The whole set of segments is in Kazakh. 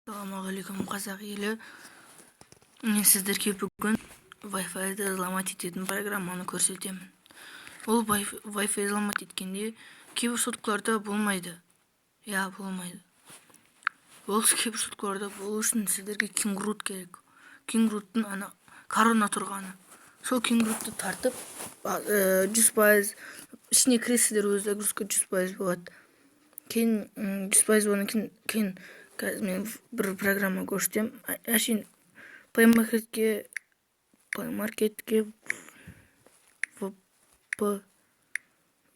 Ассалаумағалейкум қазақ елі. Мен сіздерге бүгін Wi-Fi-ді взломать ететін программаны көрсетемін. Ол Wi-Fi взломать еткенде кейбір соткаларда болмайды. Болмайды. Ол кейбір соткаларда болу үшін сіздерге Kingroot керек. Kingroot'тың ана корона тұрғаны. Сол Kingroot'ты тартып 100% ішіне кіресіздер, өз загрузка 100% болады. Кейін 100% болғаннан кейін қазір мен бір программа көрсетем. Әшейін Play Marketке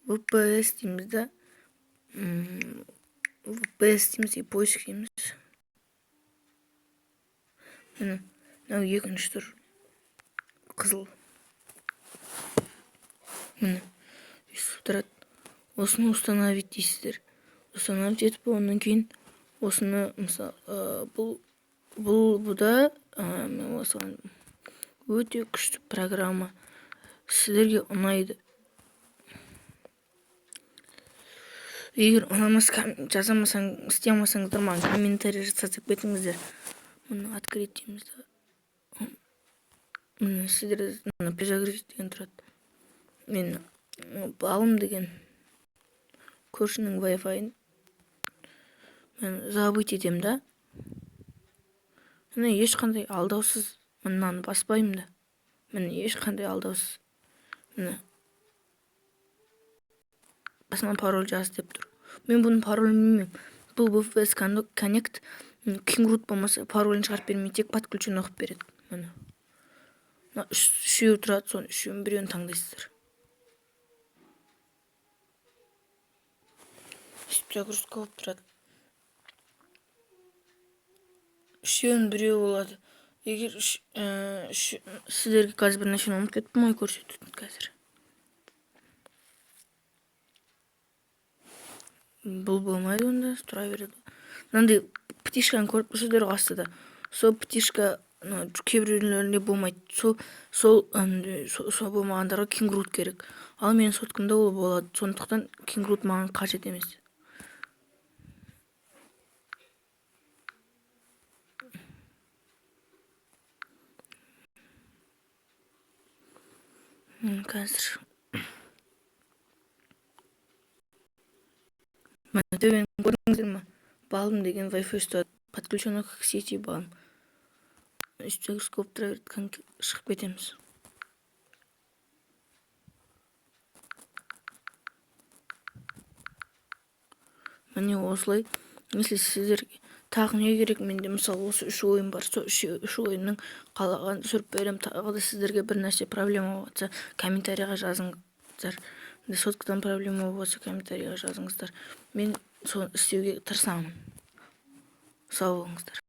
VPS дейміз да. VPS дейміз и поиск дейміз. Мынау екінші тұр. Қызыл. Осыны установить дейсіздер. Установить етіп, онан кейін осыны, мысалы, бұда мен осыған өте күшті программа. Сіздерге ұнайды. Егер ұнамас, жазамасаң, істемасаңыздар, маған комментарий жасап кетіңіздер. Мұны открыть дейміз да. Сіздер перезагрузить деген тұрады. Мен балым деген көршінің Wi-Fi-ын мен забыть етем да. Міне ешқандай алдаусыз мынаны баспаймын да. Міне ешқандай алдаусыз. Міне басынан пароль жаз деп тұр. Мен бұның паролін білмеймін. Бұл VPS Connect Kingroot болмаса паролін шығарып бермей, тек подключен оқып береді. Міне. Үшеу тұрады, соны үшеуін біреуін таңдайсыздар. Загрузка болып тұрады. Үшеуін біреу болады. Егер сіздерге қазір бір нәрсені ұмытып кеттім, ой көрсететін қазір. Бұл болмайды, онда тұра береді. Мынандай птишканы көріп тұрсыздар астыда. Сол птишка кейбіреулерінде болмайды. Сол болмағандарға Kingroot керек. Ал менің соткамда ол болады. Сондықтан Kingroot маған қажет емес. Қазір төмен көрдіңіздер ма? Балым деген Wi-Fi ұстады. Подключено к сети балым. Загрузка болып тұра берді, шығып кетеміз. Міне осылай. Если сіздерге тағы не керек, менде мысалы осы 3 ойын бар. Сол 3 ойынның қалаған түсіріп берем. Тағы да сіздерге бір нәрсе проблема болса, комментарийға жазыңыздар. Соткадан проблема болса, комментарийға жазыңыздар. Мен соны істеуге тырысамын. Сау болыңыздар.